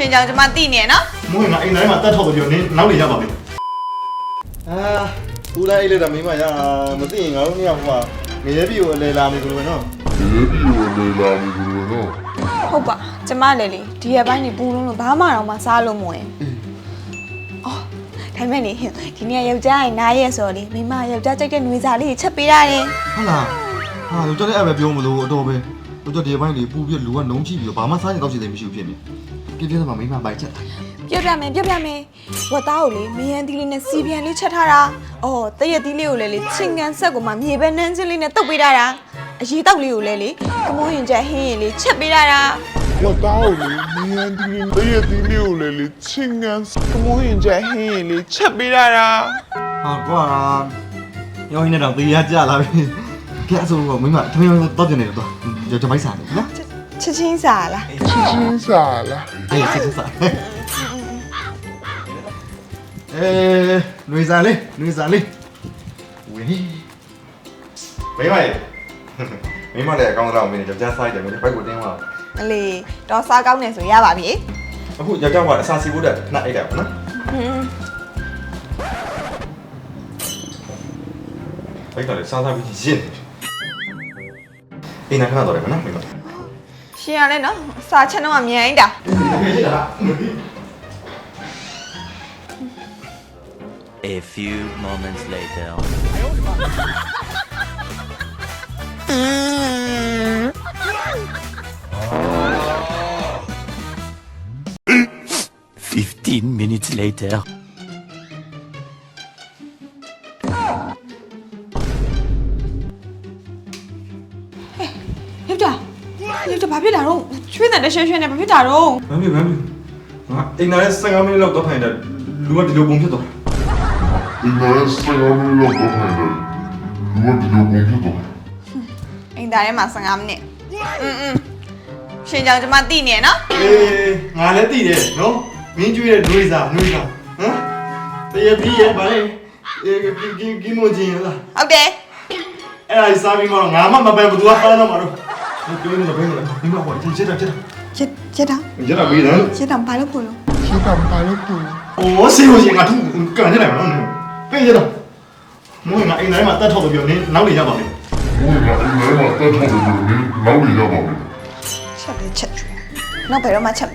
ရှင်ကြောင့်ကျွန်မသိနေနော်မွေးငါအိမ်တိုင်းမှာတက်ထောက်ပြောနင်းနောက်နေရပါမယ်ဦးလိုက်လေတော့မိမရမသိရင်ငါတို့နှစ်ယောက်ဟိုငရဲပြီကိုလဲလာနေကြလို့ပဲနော်ဟုတ်ပါကျမလည်းလေဒီရက်ပိုင်းနေပူလုံးလို့ဘာမှတော့မစားလို့မဝင်အော်ဒါမဲ့လေဒီနေ့ယောက်ျားရဲ့နားရဲ့ဆိုလေမိမယောက်ျားကြိုက်တဲ့ຫນွေစာလေးချက်ပေးရတယ်ဟုတ်လားဟာတို့ကြတဲ့အဲ့ပဲပြောမလို့အတော်ပဲတို့ကြဒီပိုင်းလေးပူပြီးလူကနှုံးကြည့်ပြီးတော့ဘာမှစားရင်တော့ချင်တယ်မရှိဘူးဖြစ်နေကိစ္စမှာမိမပိုက်ချက်ပြပြမယ်ဝတ်သားကိုလေမယန်းသီးလေးနဲ့စီပြန်လေးချက်ထားတာအော်တရက်သီးလေးကိုလည်းလေချင်းကန်ဆက်ကိုမှမြေပဲနှမ်းချင်းလေးနဲ့တုပ်ပေးထားတာအရေးတောက်လေးကိုလည်းလေကမိုးရင်ကျဟင်းရင်လေးချက်ပေးထားတာ我到了，明天第六了哩，亲啊，我们现在黑哩，吃不来啦。ဟာကွာရောင်းနေတော့တေးရကြလာပြီကဲဆိုတော့မိမထမင်းတော့တင်နေတော့ဒီမိုက်စားနေနော်ချက်ချင်းစားလား吃啥啦？အေးချက်စားຫນွေစားလေးဝေးမိမလည်းအကောင်းဆုံးမင်းကြောက်ကြစားရတယ်မင်းဘက်ကိုတင်းသွားအလေတော့စားကောင်းနေဆိုရပါပြီအခုယောက်ျားကအစာစီဖို့တဲ့ခဏအိတ်တယ်ပေါ့နော်ဘယ်ကလဲစားပြီးရှင်းအိမ်နာခဏတော့တယ်နော်မိမရှင်းရလဲနော်စားချက်တော့မြန်အိတာA few moments later. 15 minutes later. ယောက်ျားဘာဖြစ်တာတော့ချွေးတဲ့ရွှဲနဲ့ဘာဖြစ်တာတော့ဘာဖြစ်ငါအိမ်နာရဲ့15မိနစ်လောက်တော့ထိုင်တယ်လူကဒီလိုပုံဖြစ်သွားအိမ်သားထဲမှာ15မိနစ်ရှင်ကြောင့်ကျွန်မသိနေနော်ငါလည်းသိတယ်နော်မင်းကျွေးတဲ့ຫນွေစာဟမ်တရပြီးရဲ့ဗါလေကီမိုဂျင်းလားဟုတ်တယ်အဲ့ဒါစားပြီးတော့ငါမှမပဲဘူးသူကပန်းတော့မှာတော့ပြောနေတော့ဘယ်လိုလဲဒီမှာဟောချက်တာပြီးတယ်ချက်တာဘာလို့ဖို့လို့吃干巴了不？哦谁会先啊？干起来嘛？别接着，我俺အိမ်တိုင်းမှာတက်ထောက်ပြောနင်းနောက်နေရပါမယ်ချက်တယ်ချက်နောက်ဘယ်တော့မှချက်